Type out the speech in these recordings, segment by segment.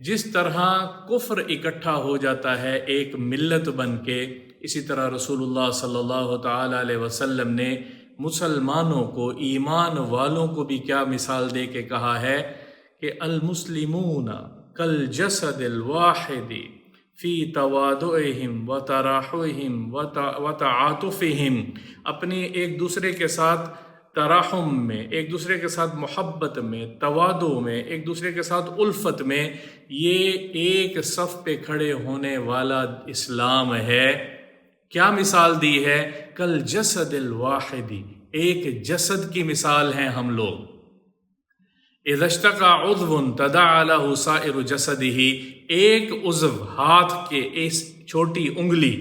جس طرح کفر اکٹھا ہو جاتا ہے ایک ملت بن کے، اسی طرح رسول اللہ صلی اللہ تعالیٰ علیہ وسلم نے مسلمانوں کو، ایمان والوں کو بھی کیا مثال دے کے کہا ہے کہ المسلمون کالجسد الواحد فی توادعہم وتراحمہم وتعاطفہم، اپنے ایک دوسرے کے ساتھ تراحم میں، ایک دوسرے کے ساتھ محبت میں، توادو میں، ایک دوسرے کے ساتھ الفت میں، یہ ایک صف پہ کھڑے ہونے والا اسلام ہے۔ کیا مثال دی ہے؟ کل جسد الواحدی، ایک جسد کی مثال ہیں ہم لوگ۔ اذا اشتکا عضو تداعی لہ سائر جسدہ، ایک عضو ہاتھ کے اس چھوٹی انگلی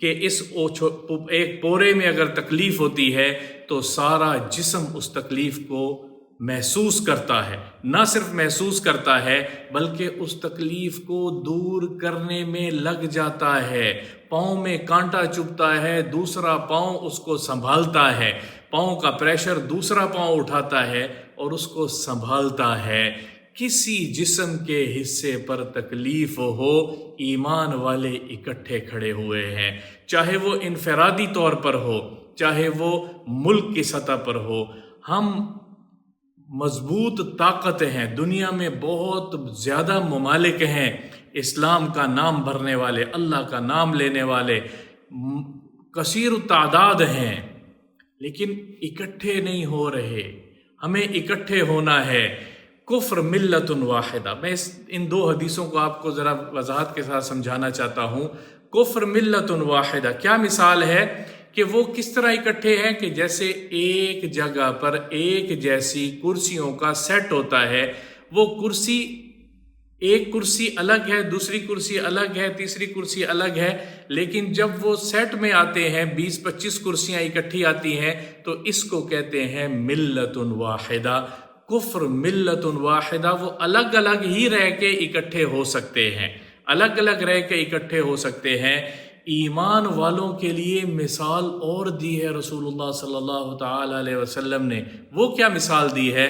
کہ اس ایک پورے میں اگر تکلیف ہوتی ہے تو سارا جسم اس تکلیف کو محسوس کرتا ہے، نہ صرف محسوس کرتا ہے بلکہ اس تکلیف کو دور کرنے میں لگ جاتا ہے۔ پاؤں میں کانٹا چبھتا ہے، دوسرا پاؤں اس کو سنبھالتا ہے، پاؤں کا پریشر دوسرا پاؤں اٹھاتا ہے اور اس کو سنبھالتا ہے۔ کسی جسم کے حصے پر تکلیف ہو، ایمان والے اکٹھے کھڑے ہوئے ہیں، چاہے وہ انفرادی طور پر ہو، چاہے وہ ملک کی سطح پر ہو۔ ہم مضبوط طاقت ہیں، دنیا میں بہت زیادہ ممالک ہیں اسلام کا نام بھرنے والے، اللہ کا نام لینے والے، کثیر التعداد ہیں، لیکن اکٹھے نہیں ہو رہے۔ ہمیں اکٹھے ہونا ہے۔ کفر ملت واحدہ، میں ان دو حدیثوں کو آپ کو ذرا وضاحت کے ساتھ سمجھانا چاہتا ہوں۔ کفر ملت واحدہ کیا مثال ہے کہ وہ کس طرح اکٹھے ہیں کہ جیسے ایک جگہ پر ایک جیسی کرسیوں کا سیٹ ہوتا ہے، وہ کرسی، ایک کرسی الگ ہے، دوسری کرسی الگ ہے، تیسری کرسی الگ ہے، لیکن جب وہ سیٹ میں آتے ہیں 20-25 کرسیاں اکٹھی آتی ہیں تو اس کو کہتے ہیں ملت واحدہ۔ کفر ملت واحدہ، وہ الگ الگ ہی رہ کے اکٹھے ہو سکتے ہیں، الگ الگ رہ کے اکٹھے ہو سکتے ہیں۔ ایمان والوں کے لیے مثال اور دی ہے رسول اللہ صلی اللہ تعالی علیہ وسلم نے۔ وہ کیا مثال دی ہے؟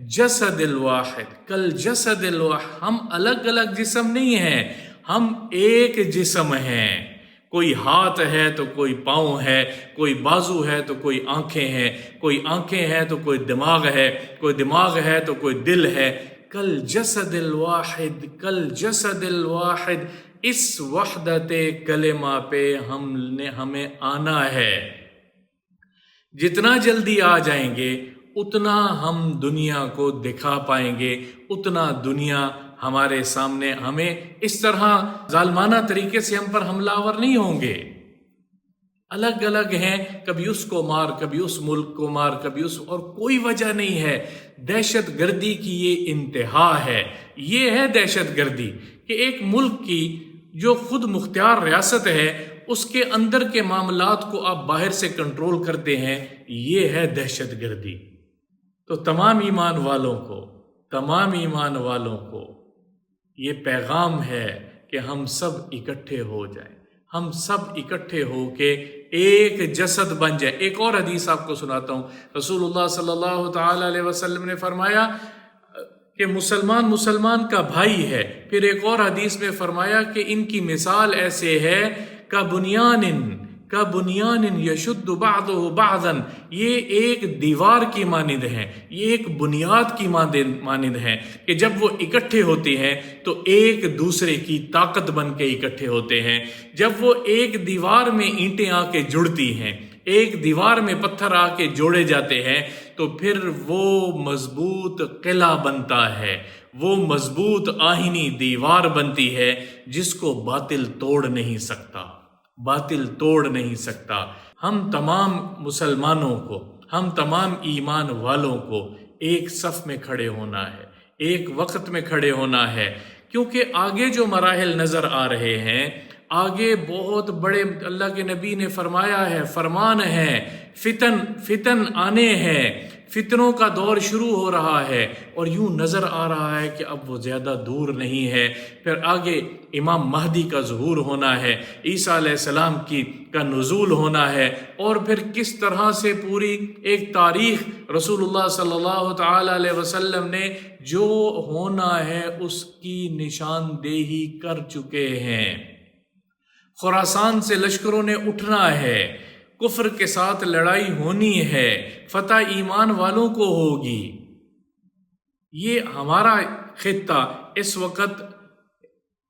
جسد الواحد کل جسد الواحد، ہم الگ الگ جسم نہیں ہیں، ہم ایک جسم ہیں۔ کوئی ہاتھ ہے تو کوئی پاؤں ہے، کوئی بازو ہے تو کوئی آنکھیں ہیں، کوئی آنکھیں ہیں تو کوئی دماغ ہے، کوئی دماغ ہے تو کوئی دل ہے۔ کل جسد الواحد، کل جسد الواحد، اس وحدت کلمہ پہ ہمیں آنا ہے۔ جتنا جلدی آ جائیں گے اتنا ہم دنیا کو دکھا پائیں گے، اتنا دنیا ہمارے سامنے، ہمیں اس طرح ظالمانہ طریقے سے ہم پر حملہ آور نہیں ہوں گے۔ الگ الگ ہیں، کبھی اس کو مار، کبھی اس ملک کو مار، کبھی اس، اور کوئی وجہ نہیں ہے۔ دہشت گردی کی یہ انتہا ہے۔ یہ ہے دہشت گردی کہ ایک ملک کی جو خود مختار ریاست ہے اس کے اندر کے معاملات کو آپ باہر سے کنٹرول کرتے ہیں، یہ ہے دہشت گردی۔ تو تمام ایمان والوں کو یہ پیغام ہے کہ ہم سب اکٹھے ہو جائیں، ہم سب اکٹھے ہو کے ایک جسد بن جائیں۔ ایک اور حدیث آپ کو سناتا ہوں۔ رسول اللہ صلی اللہ تعالی علیہ وسلم نے فرمایا کہ مسلمان کا بھائی ہے۔ پھر ایک اور حدیث میں فرمایا کہ ان کی مثال ایسے ہے کَبُنْيَانٍ يَشُدُّ بَعْضُهُ بَعْضًا، یہ ایک دیوار کی مانند ہیں، یہ ایک بنیاد کی مانند ہیں کہ جب وہ اکٹھے ہوتے ہیں تو ایک دوسرے کی طاقت بن کے اکٹھے ہوتے ہیں۔ جب وہ ایک دیوار میں اینٹیں آ کے جڑتی ہیں، ایک دیوار میں پتھر آ کے جوڑے جاتے ہیں تو پھر وہ مضبوط قلعہ بنتا ہے، وہ مضبوط آہنی دیوار بنتی ہے جس کو باطل توڑ نہیں سکتا، باطل توڑ نہیں سکتا۔ ہم تمام مسلمانوں کو، ہم تمام ایمان والوں کو ایک صف میں کھڑے ہونا ہے، ایک وقت میں کھڑے ہونا ہے، کیونکہ آگے جو مراحل نظر آ رہے ہیں، آگے بہت بڑے، اللہ کے نبی نے فرمایا ہے، فرمان ہے، فتن آنے ہیں، فتنوں کا دور شروع ہو رہا ہے اور یوں نظر آ رہا ہے کہ اب وہ زیادہ دور نہیں ہے. پھر آگے امام مہدی کا ظہور ہونا ہے، عیسیٰ علیہ السلام کا نزول ہونا ہے، اور پھر کس طرح سے پوری ایک تاریخ رسول اللہ صلی اللہ تعالی علیہ وسلم نے جو ہونا ہے اس کی نشاندہی کر چکے ہیں. خراسان سے لشکروں نے اٹھنا ہے، کفر کے ساتھ لڑائی ہونی ہے، فتح ایمان والوں کو ہوگی. یہ ہمارا خطہ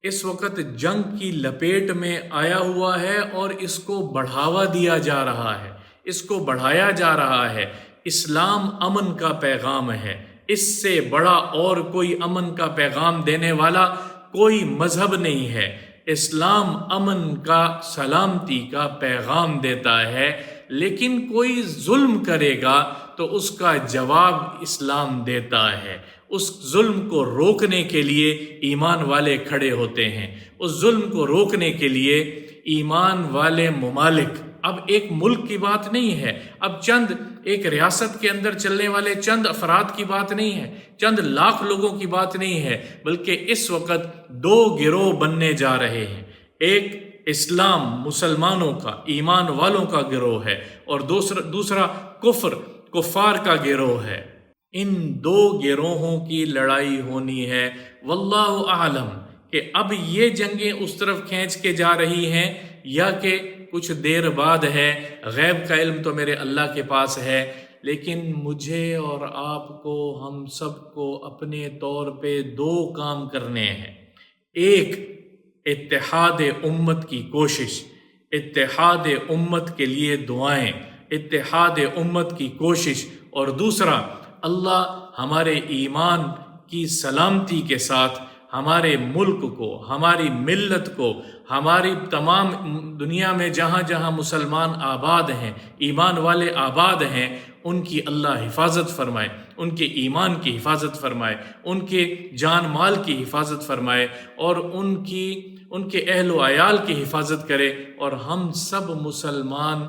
اس وقت جنگ کی لپیٹ میں آیا ہوا ہے اور اس کو بڑھاوا دیا جا رہا ہے، اس کو بڑھایا جا رہا ہے. اسلام امن کا پیغام ہے، اس سے بڑا اور کوئی امن کا پیغام دینے والا کوئی مذہب نہیں ہے. اسلام امن کا، سلامتی کا پیغام دیتا ہے، لیکن کوئی ظلم کرے گا تو اس کا جواب اسلام دیتا ہے. اس ظلم کو روکنے کے لیے ایمان والے کھڑے ہوتے ہیں. اس ظلم کو روکنے کے لیے ایمان والے ممالک، اب ایک ملک کی بات نہیں ہے، اب چند ایک ریاست کے اندر چلنے والے چند افراد کی بات نہیں ہے، چند لاکھ لوگوں کی بات نہیں ہے، بلکہ اس وقت دو گروہ بننے جا رہے ہیں. ایک اسلام، مسلمانوں کا، ایمان والوں کا گروہ ہے، اور دوسرا کفار کا گروہ ہے. ان دو گروہوں کی لڑائی ہونی ہے. واللہ اعلم کہ اب یہ جنگیں اس طرف کھینچ کے جا رہی ہیں یا کہ کچھ دیر بعد ہے. غیب کا علم تو میرے اللہ کے پاس ہے، لیکن مجھے اور آپ کو، ہم سب کو اپنے طور پہ دو کام کرنے ہیں. ایک، اتحاد امت کی کوشش، اتحاد امت کے لیے دعائیں، اتحاد امت کی کوشش، اور دوسرا اللہ ہمارے ایمان کی سلامتی کے ساتھ ہمارے ملک کو، ہماری ملت کو، ہماری تمام دنیا میں جہاں جہاں مسلمان آباد ہیں، ایمان والے آباد ہیں، ان کی اللہ حفاظت فرمائے، ان کے ایمان کی حفاظت فرمائے، ان کے جان مال کی حفاظت فرمائے، اور ان کے اہل و عیال کی حفاظت کرے، اور ہم سب مسلمان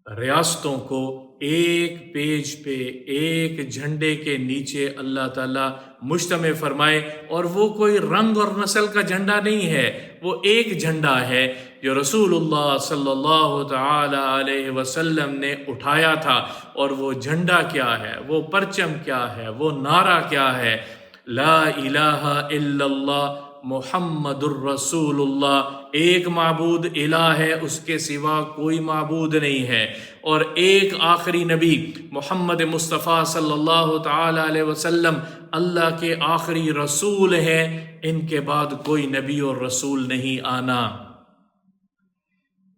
ریاستوں کو ایک پیج پہ، ایک جھنڈے کے نیچے اللہ تعالیٰ مجتمع فرمائے. اور وہ کوئی رنگ اور نسل کا جھنڈا نہیں ہے، وہ ایک جھنڈا ہے جو رسول اللہ صلی اللہ تعالی علیہ وسلم نے اٹھایا تھا. اور وہ جھنڈا کیا ہے، وہ پرچم کیا ہے، وہ نعرہ کیا ہے؟ لا الہ الا اللہ محمد الرسول اللہ. ایک معبود الہ ہے، اس کے سوا کوئی معبود نہیں ہے. اور ایک آخری نبی محمد مصطفیٰ صلی اللہ تعالی علیہ وسلم اللہ کے آخری رسول ہیں. ان کے بعد کوئی نبی اور رسول نہیں آنا.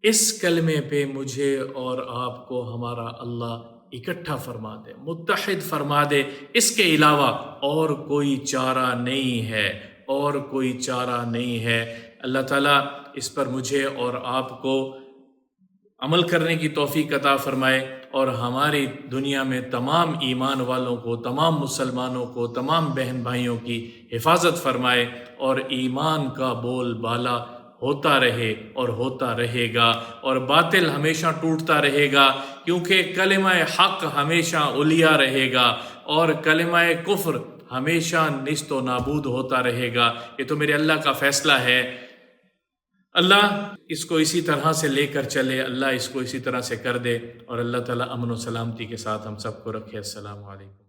اس کلمے پہ مجھے اور آپ کو ہمارا اللہ اکٹھا فرما دے، متحد فرما دے. اس کے علاوہ اور کوئی چارہ نہیں ہے، اور کوئی چارہ نہیں ہے. اللہ تعالیٰ اس پر مجھے اور آپ کو عمل کرنے کی توفیق عطا فرمائے، اور ہماری دنیا میں تمام ایمان والوں کو، تمام مسلمانوں کو، تمام بہن بھائیوں کی حفاظت فرمائے، اور ایمان کا بول بالا ہوتا رہے اور ہوتا رہے گا، اور باطل ہمیشہ ٹوٹتا رہے گا، کیونکہ کلمہ حق ہمیشہ علیا رہے گا، اور کلمہ کفر ہمیشہ نیست و نابود ہوتا رہے گا. یہ تو میرے اللہ کا فیصلہ ہے. اللہ اس کو اسی طرح سے لے کر چلے، اللہ اس کو اسی طرح سے کر دے، اور اللہ تعالیٰ امن و سلامتی کے ساتھ ہم سب کو رکھے. السلام علیکم.